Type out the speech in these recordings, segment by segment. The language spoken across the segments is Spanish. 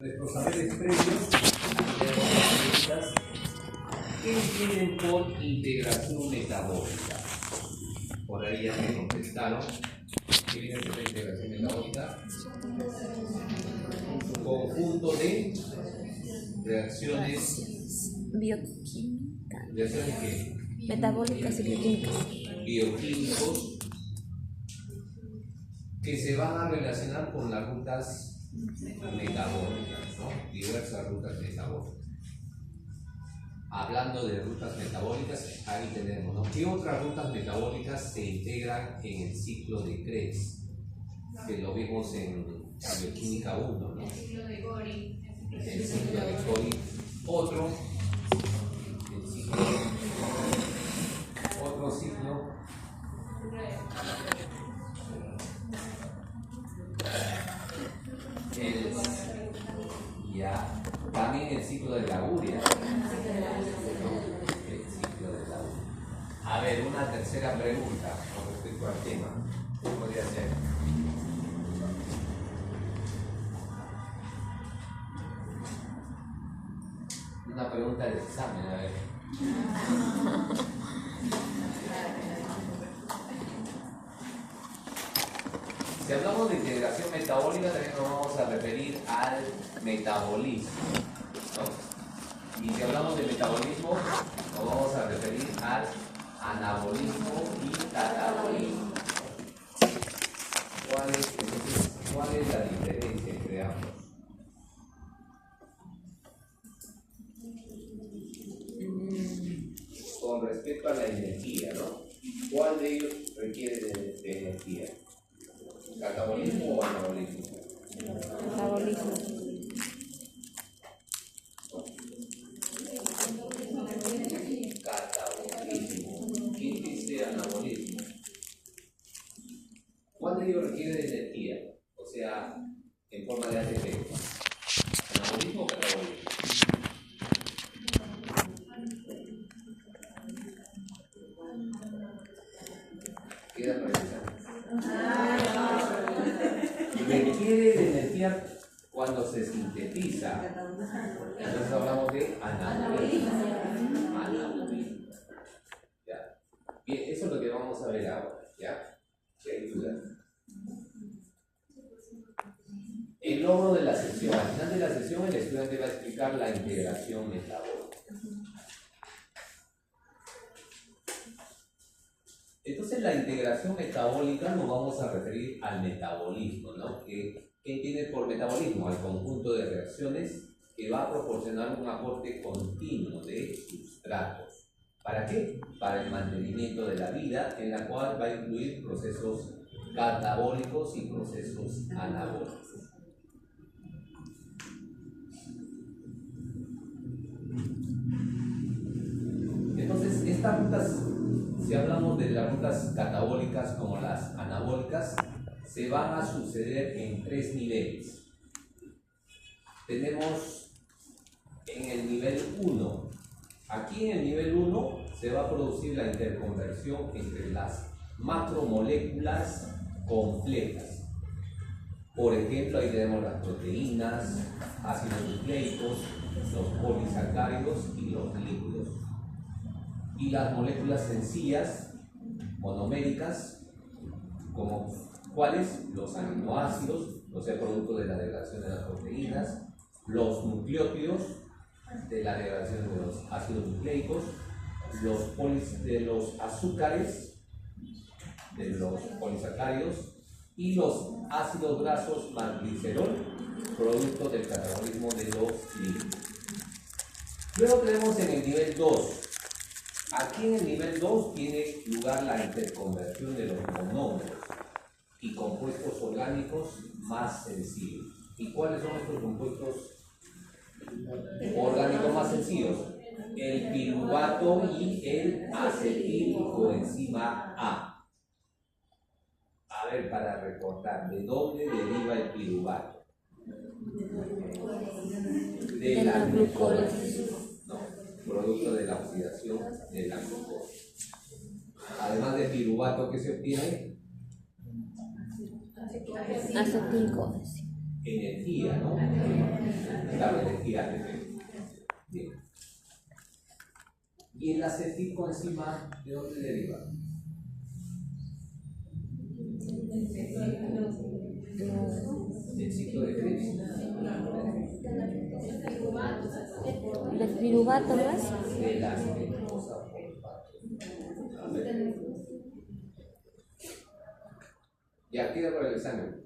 Nuestros saberes previos, ¿qué entienden por integración metabólica? Por ahí ya me contestaron. ¿Qué viene a ser la integración metabólica? Un conjunto de reacciones bioquímicas, ¿reacciones qué? metabólicas y bioquímicas, Bioquímicos que se van a relacionar con las rutas metabólicas, ¿no? Diversas rutas metabólicas. Hablando de rutas metabólicas, ahí tenemos, ¿no? ¿Qué otras rutas metabólicas se integran en el ciclo de Krebs? Que lo vimos en Bioquímica 1, ¿no? El ciclo de Gori. El ciclo de Gori. Otro ciclo. También el ciclo de la urea. El ciclo de la urea. A ver, una tercera pregunta con respecto al tema. ¿Qué podría ser? Una pregunta del examen, a ver. Si hablamos de integración metabólica, también nos vamos a referir al metabolismo, ¿no? Y si hablamos de metabolismo, nos vamos a referir al anabolismo y catabolismo. ¿Cuál es la diferencia entre ambos? Con respecto a la energía, ¿no? ¿Cuál de ellos requiere de energía? ¿Catabolismo o anabolismo? metabolismo, Catabolismo. ¿Quién dice anabolismo? ¿Cuál de ellos requiere de energía? O sea, en forma de ATP. ¿Anabolismo o catabolismo? Queda precisando. Requiere de energía cuando se sintetiza. Entonces hablamos de anabolismo. Anabolismo. ¿Ya? Bien, eso es lo que vamos a ver ahora. ¿Ya? Si hay dudas. El logro de la sesión. Al final de la sesión, el estudiante va a explicar la integración metabólica. Entonces, la integración metabólica nos vamos a referir al metabolismo, ¿no? ¿Qué entiende por metabolismo? Al conjunto de reacciones que va a proporcionar un aporte continuo de sustratos. ¿Para qué? Para el mantenimiento de la vida, en la cual va a incluir procesos catabólicos y procesos anabólicos. Entonces, estas rutas, si hablamos de las rutas catabólicas como las anabólicas, se van a suceder en 3 niveles. Tenemos en el nivel 1. Aquí en el nivel 1 se va a producir la interconversión entre las macromoléculas complejas. Por ejemplo, ahí tenemos las proteínas, ácidos nucleicos, los polisacáridos y los lípidos. Y las moléculas sencillas, monoméricas, como ¿cuáles? Los aminoácidos, los producto de la degradación de las proteínas, los nucleótidos, de la degradación de los ácidos nucleicos, de los azúcares, de los polisacáridos, y los ácidos grasos malglicerol, producto del catabolismo de los lípidos. Luego tenemos en el nivel 2. Aquí en el nivel 2 tiene lugar la interconversión de los monómeros y compuestos orgánicos más sencillos. ¿Y cuáles son estos compuestos orgánicos más sencillos? El piruvato y el acetilcoenzima A. A ver, para recordar, ¿de dónde deriva el piruvato? De la glucólisis. No, producto de la oxidación de la glucosa. Además de piruvato, ¿qué se obtiene? acetilcoenzima. Energía, ¿no? Claro, energía ATP. Bien. ¿Y el acetilcoenzima de dónde deriva? ¿Del ciclo de Krebs? ¿Del piruvato más? De la celulosa fosfato. A ver. Ya queda para el examen.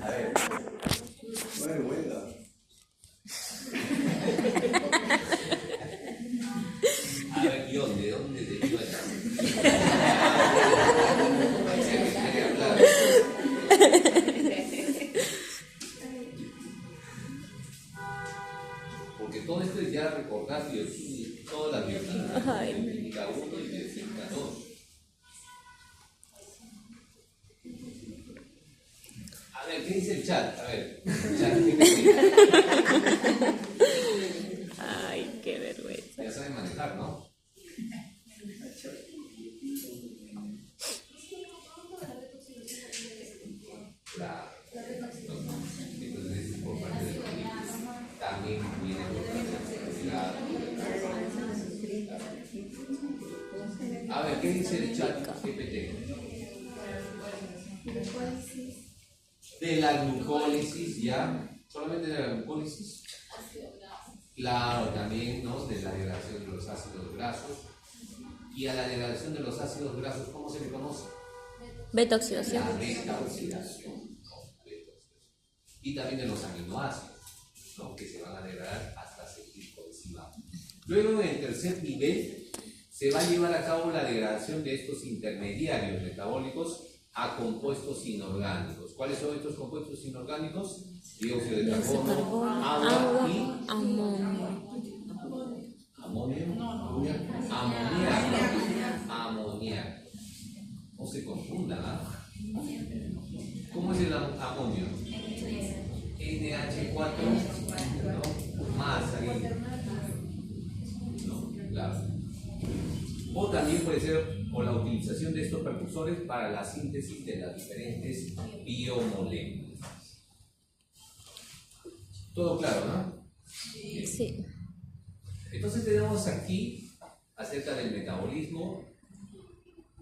A ver. No hay vuelta. A ver, guión, ¿de dónde deriva el Porque todo esto es ya recordar bioquímica, todas las bioquímicas, bioquímica 1 y bioquímica 2. A ver, ¿qué dice el chat? A ver, el chat, ¿qué dice? Ay, qué vergüenza. Ya saben manejar, ¿no? Claro. Entonces, por parte de los niños, también viene por parte de la universidad. A ver, ¿qué dice el chat GPT? De la glucólisis, ya. Solamente de la glucólisis. Claro, también, ¿no? De la degradación de los ácidos grasos. Y a la degradación de los ácidos grasos, ¿cómo se le conoce? Beta oxidación. La beta oxidación. Y también de los aminoácidos, ¿no? Que se van a degradar hasta acetilcoenzima. Luego, en el tercer nivel, se va a llevar a cabo la degradación de estos intermediarios metabólicos a compuestos inorgánicos. ¿Cuáles son estos compuestos inorgánicos? Dióxido de carbono, agua y amoníaco. No se confundan, ¿ah? ¿Cómo es el amonio? NH4, ¿no? Más ahí. No, claro. O también puede ser o la utilización de estos precursores para la síntesis de las diferentes biomoléculas. Todo claro, ¿no? Sí. Entonces tenemos aquí acerca del metabolismo,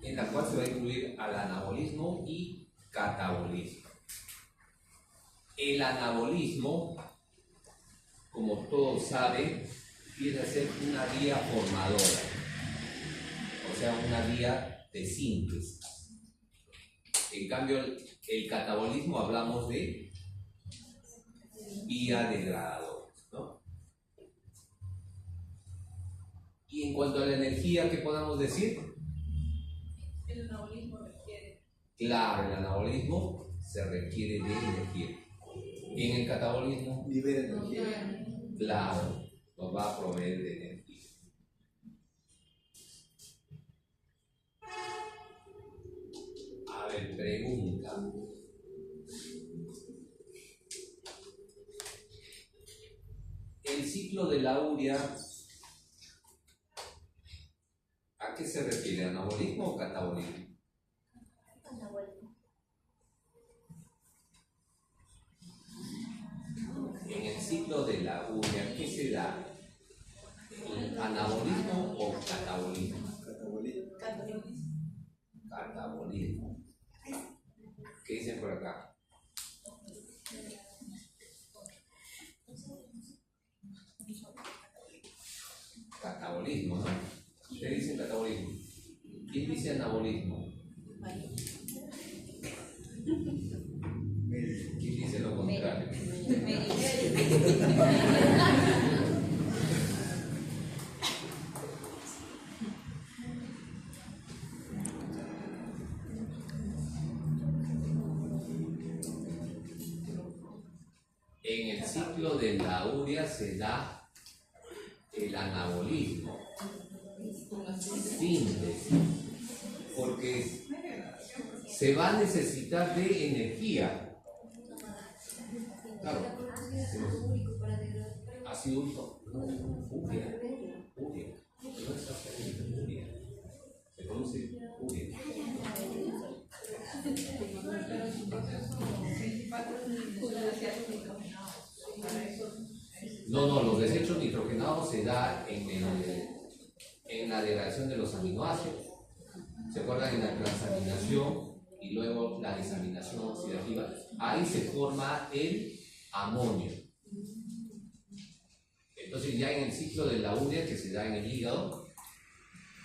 en la cual se va a incluir al anabolismo y catabolismo. El anabolismo, como todos saben, viene a ser una vía formadora, o sea, una vía de síntesis. En cambio, el catabolismo hablamos de vía degradadora, ¿no? Y en cuanto a la energía, ¿qué podemos decir? El anabolismo requiere. Claro, el anabolismo se requiere de energía. Y en el catabolismo, Libera energía. claro, nos va a proveer de energía. A ver, pregunta. El ciclo de la urea, ¿a qué se refiere? ¿Anabolismo o catabolismo? En el ciclo de la urea, ¿qué se da? ¿Anabolismo o catabolismo? Catabolismo. ¿Qué dicen por acá? Catabolismo, ¿no? Ustedes dicen catabolismo. ¿Quién dice anabolismo? ¿Quién dice lo contrario? En el ciclo de la urea se da el anabolismo, síntesis, porque se va a necesitar de energía. Claro. Ácido úrico. Urea. No es ácido, urea. Se conoce urea. No, los desechos nitrogenados se da en la degradación de los aminoácidos. ¿Se acuerdan? En la transaminación y luego la desaminación oxidativa. Ahí se forma el amonio. Entonces ya en el ciclo de la urea que se da en el hígado,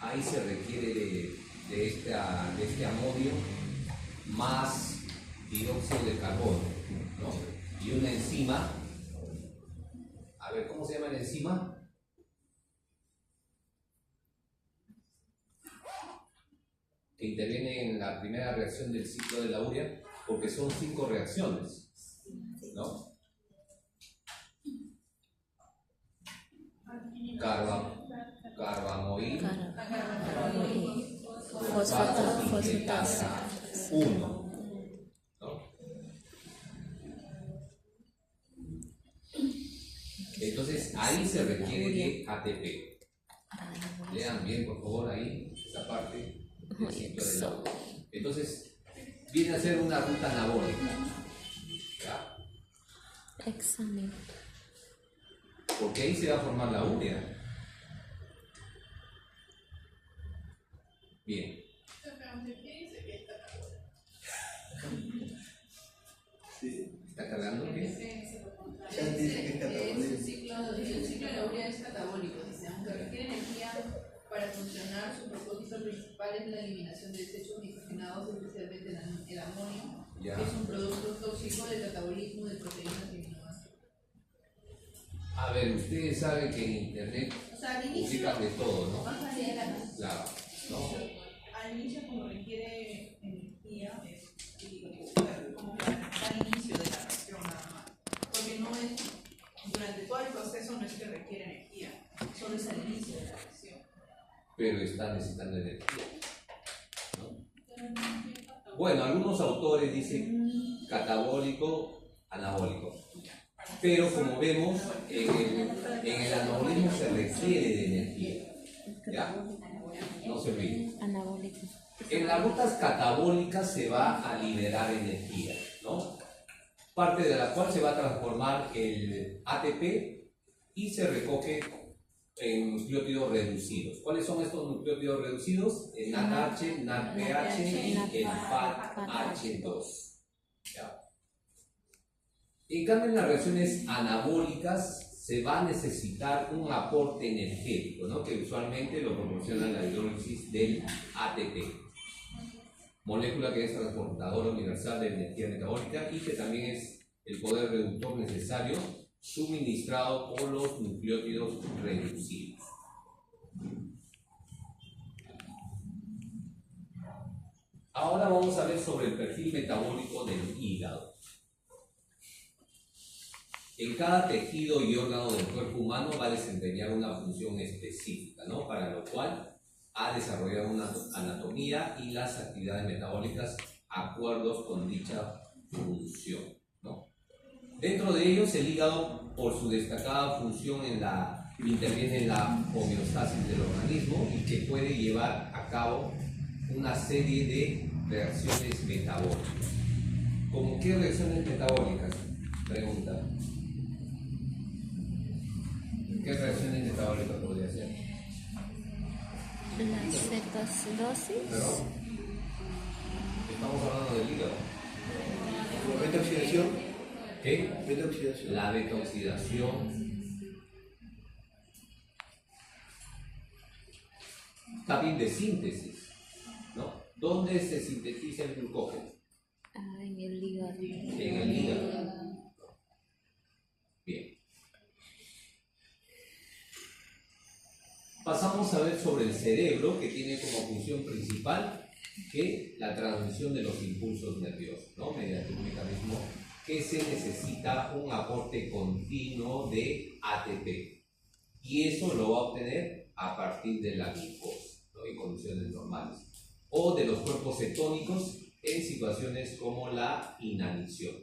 ahí se requiere de este amonio más dióxido de carbono, ¿no? Y una enzima, a ver, ¿cómo se llama la enzima? Que interviene en la primera reacción del ciclo de la urea, porque son 5 reacciones, ¿no? Carbamoil, Fosfatasa. 1, ¿no? Entonces ahí se requiere de ATP. Lean bien, por favor, ahí, esa parte del ciclo de la urea. Entonces, viene a ser una ruta anabólica. ¿Ya? Examen. Porque ahí se va a formar la urea. Bien. Sí. ¿Está cargando qué? Ya dice que es catabólico. El ciclo de la urea es catabólico, dice, aunque requiere energía para funcionar, su propósito principal es la eliminación de desechos nitrogenados, especialmente el amonio, Ya. que es un producto tóxico del catabolismo de proteínas y aminoácidos. A ver, ustedes saben que en internet O sea, al inicio, publican de todo, ¿no? más allá de la Claro, ¿no? al inicio como requiere energía, como que al inicio de la reacción nada más. Porque no es, durante todo el proceso no es que requiere energía, solo es al inicio de la reacción. Pero está necesitando energía, ¿no? Bueno, algunos autores dicen catabólico, anabólico. Pero como vemos, en el anabolismo se requiere de energía. ¿Ya? No se olviden. Anabólico. En las rutas catabólicas se va a liberar energía, ¿no? Parte de la cual se va a transformar el ATP y se recoge en nucleótidos reducidos. ¿Cuáles son estos nucleótidos reducidos? El NADH, NADPH y el FADH2. ¿Ya? En cambio, en las reacciones anabólicas se va a necesitar un aporte energético, ¿no? Que usualmente lo proporciona la hidrólisis del ATP, molécula que es transportadora universal de energía metabólica y que también es el poder reductor necesario suministrado por los nucleótidos reducidos. Ahora vamos a ver sobre el perfil metabólico del hígado. En cada tejido y órgano del cuerpo humano va a desempeñar una función específica, ¿no? Para lo cual ha desarrollado una anatomía y las actividades metabólicas acuerdos con dicha función, ¿no? Dentro de ellos, el hígado, por su destacada función interviene en la homeostasis del organismo y que puede llevar a cabo una serie de reacciones metabólicas. ¿Cómo qué reacciones metabólicas? Pregunta. ¿Qué reacciones metabólicas podría ser? La cetocidosis. Pero estamos hablando del hígado. La beta-oxidación. ¿Qué? Beta-oxidación. La beta-oxidación. También de síntesis, ¿no? ¿Dónde se sintetiza el glucógeno? En el hígado. En el hígado. Bien. Pasamos a ver sobre el cerebro, que tiene como función principal que la transmisión de los impulsos nerviosos, ¿no? Mediante un mecanismo que se necesita un aporte continuo de ATP. Y eso lo va a obtener a partir de la glucosa, ¿no? En condiciones normales. O de los cuerpos cetónicos en situaciones como la inanición,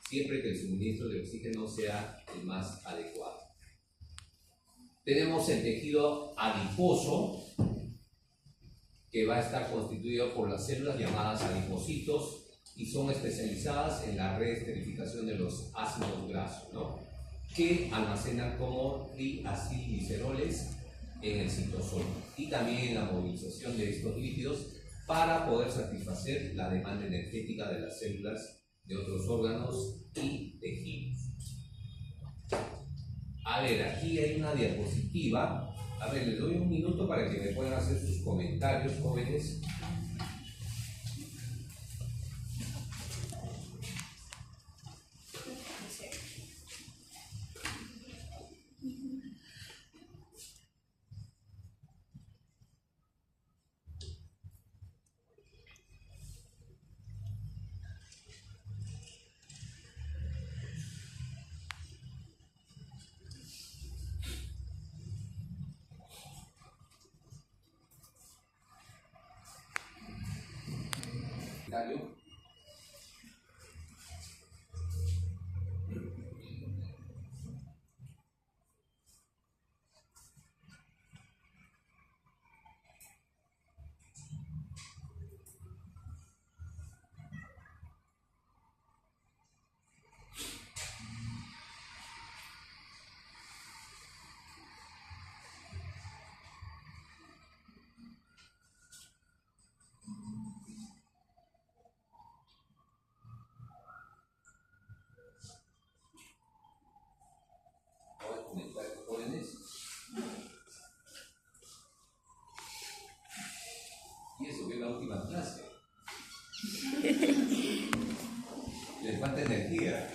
siempre que el suministro de oxígeno sea el más adecuado. Tenemos el tejido adiposo, que va a estar constituido por las células llamadas adipocitos y son especializadas en la reesterificación de los ácidos grasos, ¿no? que almacenan como triacilgliceroles en el citosol y también en la movilización de estos lípidos para poder satisfacer la demanda energética de las células de otros órganos y tejidos. A ver, aquí hay una diapositiva. A ver, les doy un minuto para que me puedan hacer sus comentarios, jóvenes. Comentario. Comentarios, jóvenes. Y eso que es la última clase. Les falta energía.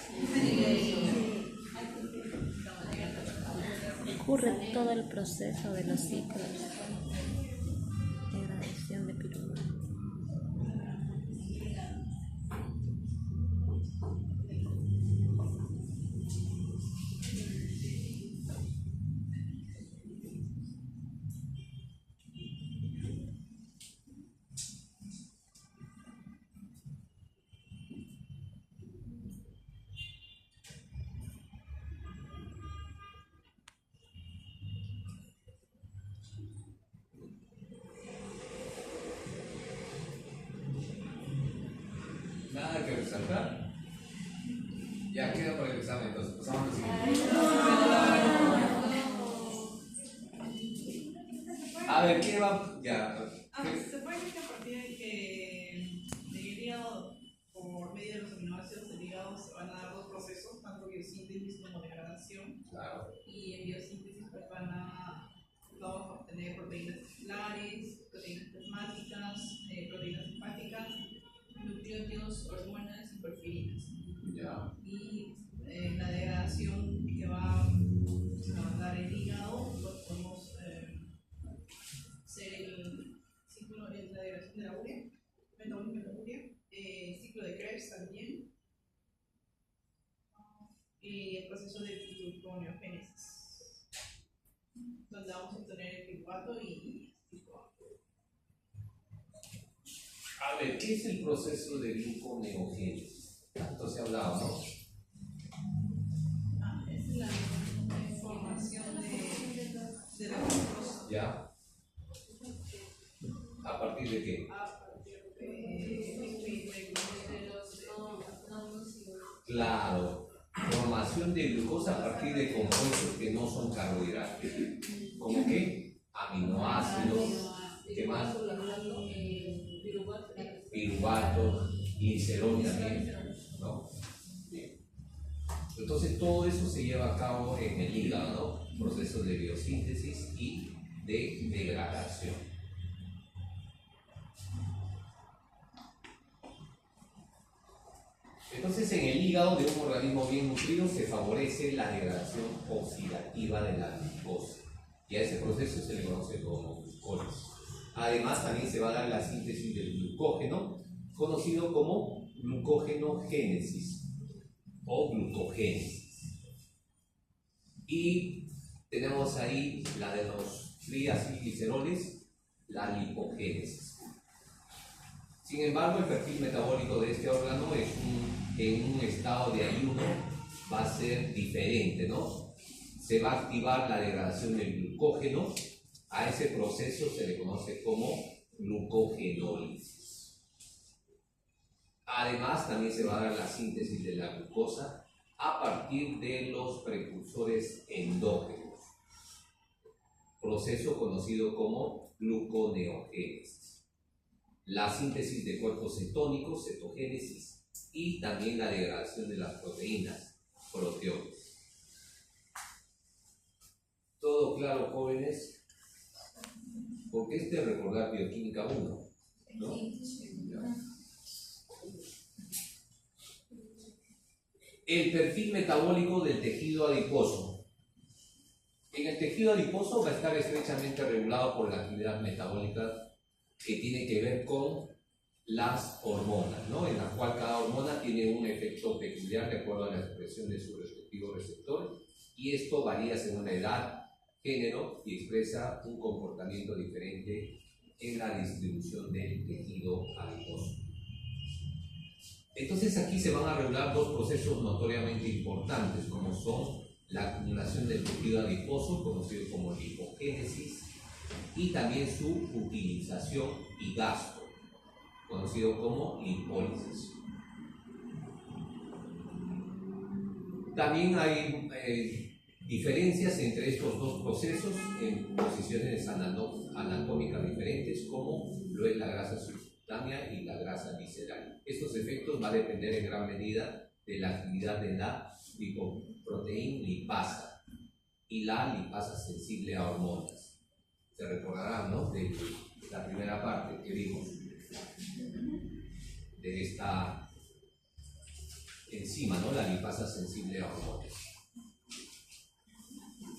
Ocurre todo el proceso de los ciclos de degradación de piruvato. Nada que resaltar. Ya queda para el examen, entonces pasamos al siguiente. A ver, ¿qué va? Ya. Se puede decir que a partir de que del hígado, por medio de los aminoácidos del hígado, se van a dar dos procesos, tanto biosíntesis como degradación. Claro. Y en biosíntesis pues vamos a obtener proteínas celulares, proteínas plasmáticas, proteínas hepáticas, nucleótidos, hormonas y porfirinas. Ya. Y la degradación que va a dar el hígado, pues podemos ser el ciclo de la degradación de la urea, metabolismo de la urea, ciclo de Krebs también, y el proceso de gluconeogénesis, donde vamos a obtener el piruvato y A ver, ¿qué es el proceso de gluconeogénesis? Tanto se ha hablado, ¿no? es la formación de la glucosa. ¿Ya? ¿A partir de qué? A partir de Claro, formación de glucosa a partir de compuestos que no son carbohidratos. ¿Cómo qué? Aminoácidos, ¿qué más? Piruvato, glicerol también, ¿no? Bien. Entonces todo eso se lleva a cabo en el hígado, ¿no? Procesos de biosíntesis y de degradación. Entonces en el hígado de un organismo bien nutrido se favorece la degradación oxidativa de la glucosa y a ese proceso se le conoce como glucólisis. Además también se va a dar la síntesis del glucógeno, conocido como glucogenogénesis o glucogénesis. Y tenemos ahí la de los triacilgliceroles, la lipogénesis. Sin embargo, el perfil metabólico de este órgano es en un estado de ayuno va a ser diferente, ¿no? Se va a activar la degradación del glucógeno. A ese proceso se le conoce como glucogenólisis. Además, también se va a dar la síntesis de la glucosa a partir de los precursores endógenos, proceso conocido como gluconeogénesis, la síntesis de cuerpos cetónicos, cetogénesis, y también la degradación de las proteínas, proteólisis. ¿Todo claro, jóvenes? Porque este es recordar bioquímica 1, ¿no? El perfil metabólico del tejido adiposo. En el tejido adiposo va a estar estrechamente regulado por la actividad metabólica que tiene que ver con las hormonas, ¿no? En la cual cada hormona tiene un efecto peculiar de acuerdo a la expresión de su respectivo receptor, y esto varía según la edad, género, y expresa un comportamiento diferente en la distribución del tejido adiposo. Entonces aquí se van a regular dos procesos notoriamente importantes, como son la acumulación del tejido adiposo, conocido como lipogénesis, y también su utilización y gasto, conocido como lipólisis. También hay diferencias entre estos dos procesos en posiciones anatómicas diferentes, como lo es la grasa subcutánea y la grasa visceral. Estos efectos van a depender en gran medida de la actividad de la lipoproteína lipasa y la lipasa sensible a hormonas. Se recordarán, ¿no?, de la primera parte que vimos de esta enzima, ¿no?, la lipasa sensible a hormonas.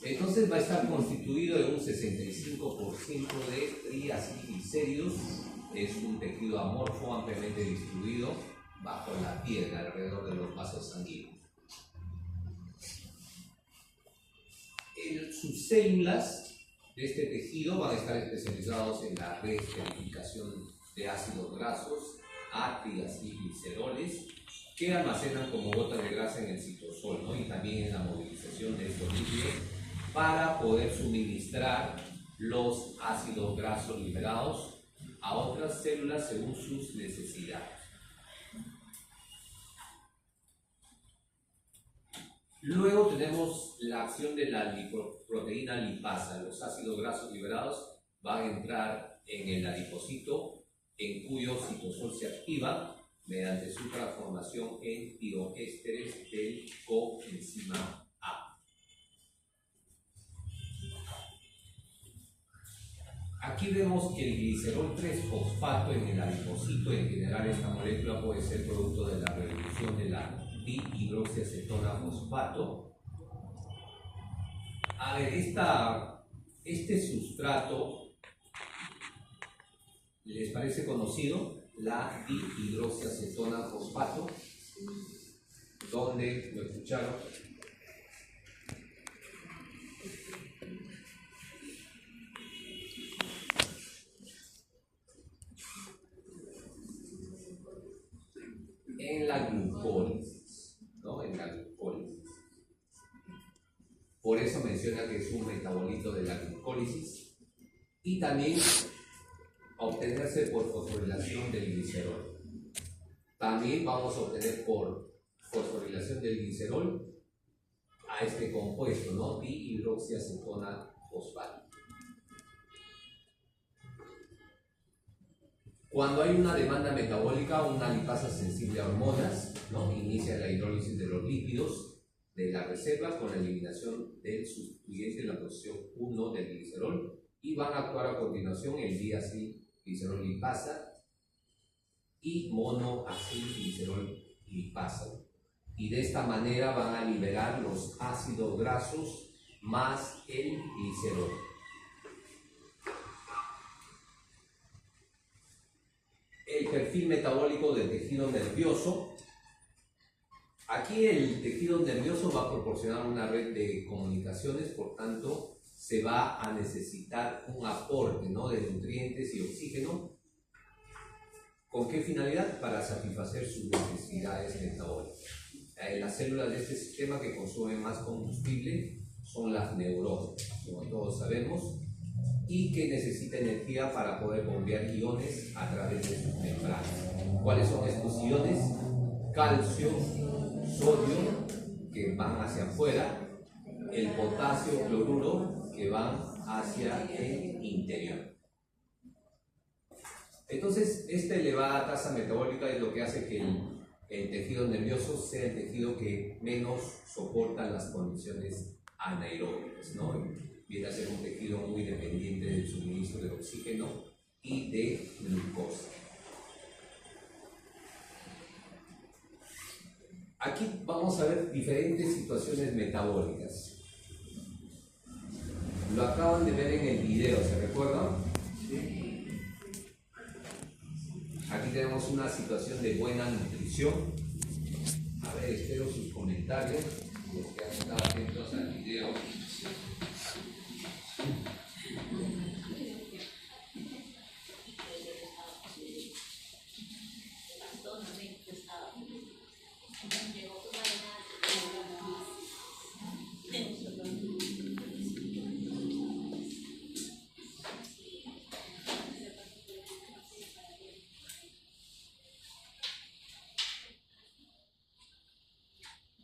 Entonces va a estar constituido de un 65% de triacilglicéridos. Es un tejido amorfo ampliamente distribuido bajo la piel, alrededor de los vasos sanguíneos. Sus células de este tejido van a estar especializados en la reesterificación de ácidos grasos a triacilgliceroles, que almacenan como gotas de grasa en el citosol, ¿no?, y también en la movilización de estos lípidos para poder suministrar los ácidos grasos liberados a otras células según sus necesidades. Luego tenemos la acción de la lipoproteína lipasa. Los ácidos grasos liberados van a entrar en el adipocito, en cuyo citosol se activa mediante su transformación en tioésteres del coenzima A. Aquí vemos que el glicerol 3-fosfato en el adipocito, en general esta molécula puede ser producto de la reducción de la dihidroxiacetona fosfato. A ver, este sustrato, ¿les parece conocido? La dihidroxiacetona fosfato. ¿Dónde lo escucharon? En la glucólisis, ¿no? En la glucólisis. Por eso menciona que es un metabolito de la glucólisis, y también obtenerse por fosforilación del glicerol. También vamos a obtener por fosforilación del glicerol a este compuesto, ¿no?, dihidroxiacetona fosfato. Cuando hay una demanda metabólica, una lipasa sensible a hormonas, ¿no?, inicia la hidrólisis de los lípidos de la reserva con la eliminación del sustituyente en la posición 1 del glicerol, y van a actuar a continuación el diacilglicerol lipasa y monoacilglicerol lipasa. Y de esta manera van a liberar los ácidos grasos más el glicerol. El perfil metabólico del tejido nervioso. Aquí el tejido nervioso va a proporcionar una red de comunicaciones, por tanto se va a necesitar un aporte, ¿no?, de nutrientes y oxígeno. ¿Con qué finalidad? Para satisfacer sus necesidades metabólicas. Las células de este sistema que consumen más combustible son las neuronas, como todos sabemos, y que necesita energía para poder bombear iones a través de sus membranas. ¿Cuáles son estos iones? Calcio, sodio que van hacia afuera, el potasio cloruro que van hacia el interior. Entonces, esta elevada tasa metabólica es lo que hace que el tejido nervioso sea el tejido que menos soporta las condiciones anaeróbicas, ¿no? Viene a ser un tejido muy dependiente del suministro de oxígeno y de glucosa. Aquí vamos a ver diferentes situaciones metabólicas. Lo acaban de ver en el video, ¿se recuerdan? Sí. Aquí tenemos una situación de buena nutrición. A ver, espero sus comentarios, los que han estado atentos al video.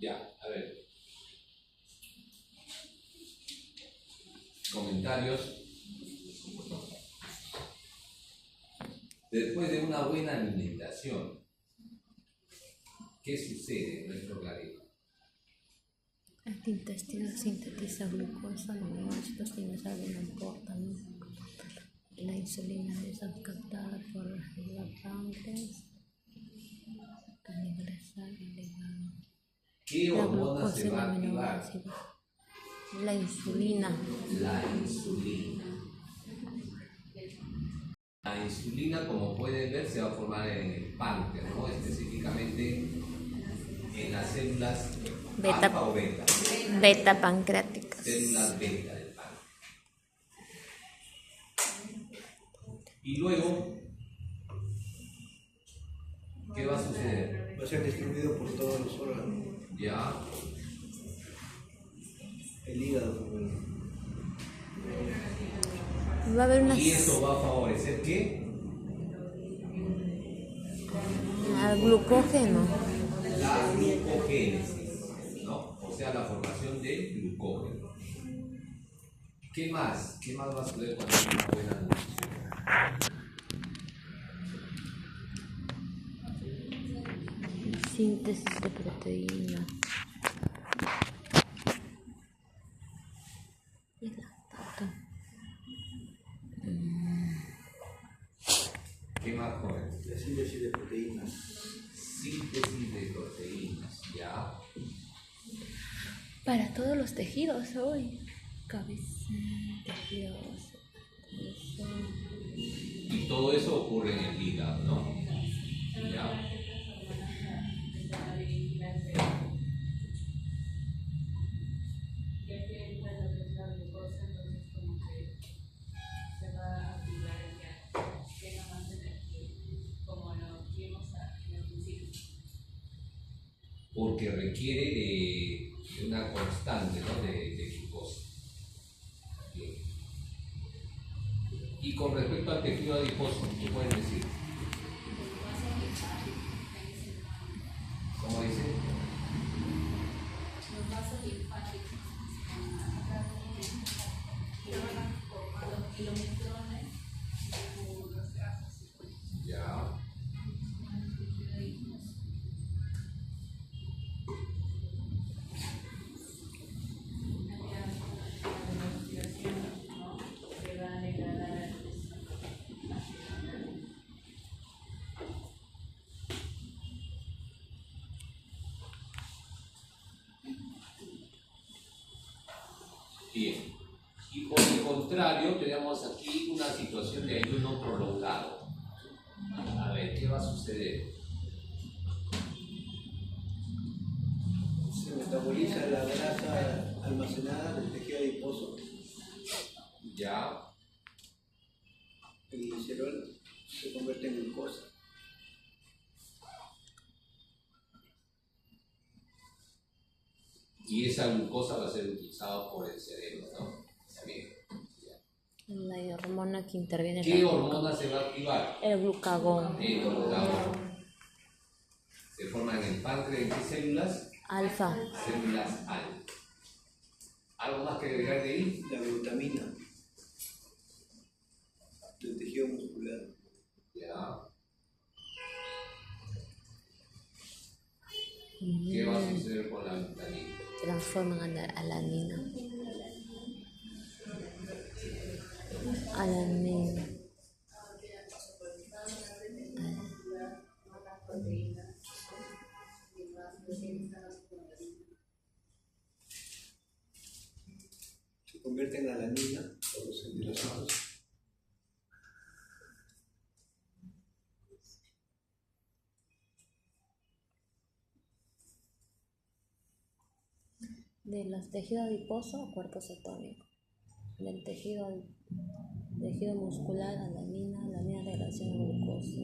Ya, a ver. Comentarios. Después de una buena alimentación, ¿qué sucede en nuestro organismo? El intestino sintetiza glucosa, los tienen no importa, ¿no? La insulina es captada por la páncreas al ingresar el hígado. ¿Qué La hormona glucosa se y va a la activar? aminoácidos. La insulina. La insulina. La insulina, como pueden ver, se va a formar en el páncreas, ¿no? Específicamente en las células Beta. alfa o beta. Beta pancreáticas. Células beta del páncreas. Y luego, ¿qué va a suceder? Va a ser distribuido por todos los órganos. Ya, El hígado primero. Va a haber una y eso va a favorecer ¿qué? al glucógeno. La glucogénesis, ¿no? O sea, la formación de glucógeno. ¿Qué más? ¿Qué más va a suceder cuando hay una buena nutrición? Síntesis de proteína. Y lactato. ¿Qué más, joven? La síntesis de proteínas. Síntesis de proteínas, ¿ya? Para todos los tejidos hoy. Cabeza, tejidos. Y todo eso ocurre en el hígado, ¿no? ¿Ya? Porque requiere de una constante, ¿no? de glucosa. Bien. Y con respecto al tejido adiposo, ¿qué pueden decir? ¿Cómo dice? Ya. Bien. Y por el contrario, tenemos aquí una situación de ayuno prolongado. A ver, ¿qué va a suceder? Se metaboliza la grasa almacenada del tejido adiposo. Ya. El glicerol se convierte en glucosa. Y esa glucosa va a ser utilizada por el cerebro, ¿no? Bien. La hormona que interviene. ¿Qué hormona se va a activar? El glucagón. El glucagón. Se forma en el páncreas, ¿en qué células? Alfa. Células alfa. ¿Algo más que agregar de ahí? La glutamina del tejido muscular. Ya. ¿Qué va a suceder con la glutamina? Transforman a la alanina. Alanina. Se convierte en alanina por los aminoácidos. De los tejidos adiposos a cuerpos cetónicos. Del tejido muscular, alanina, degradación de glucosa.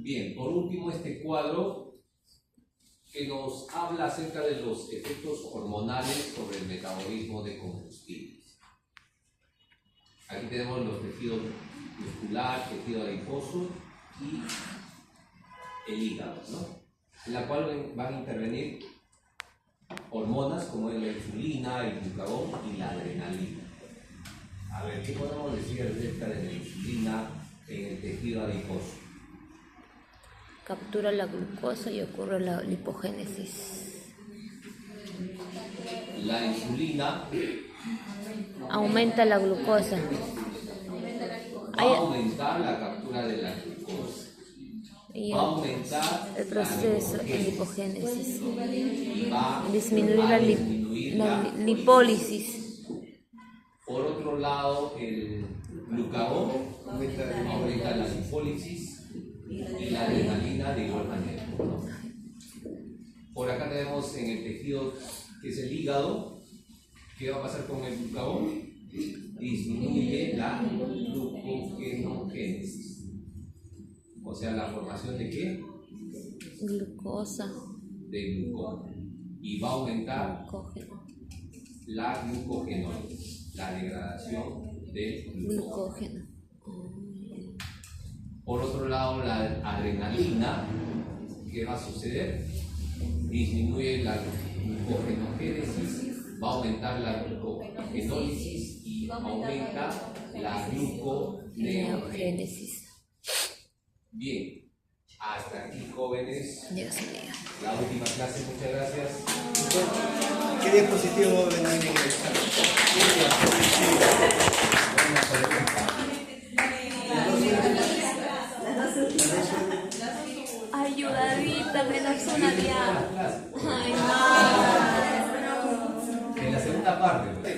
Bien, por último este cuadro que nos habla acerca de los efectos hormonales sobre el metabolismo de combustibles. Aquí tenemos los tejidos muscular, tejido adiposo y el hígado, ¿no? En la cual van a intervenir hormonas como es la insulina, el glucagón y la adrenalina. A ver, ¿qué podemos decir acerca de la insulina en el tejido adiposo? Captura la glucosa y ocurre la lipogénesis. La insulina Aumenta la glucosa. va a aumentar la captura de la glucosa. Y Va a aumentar el proceso la de lipogénesis. y va Disminuir a la disminuir la lipólisis. Por otro lado, el glucagón aumenta la lipólisis y la adrenalina de igual manera, ¿no? Por acá tenemos en el tejido que es el hígado. ¿Qué va a pasar con el glucagón? Disminuye la glucogenogénesis. O sea, la formación de ¿qué? Glucosa. De glucógeno. Y va a aumentar Glucógeno. la glucogenólisis, la degradación del glucógeno. Por otro lado, la adrenalina, ¿qué va a suceder? Disminuye la glucogenogénesis, va a aumentar la glucogenólisis y aumenta la gluconeogénesis. Bien, hasta aquí, jóvenes. Dios mío. La última clase, muchas gracias. ¿Qué diapositivo va a venir en el examen? Ayudadita, menos una diablo. Ay, no. En la segunda parte, pues.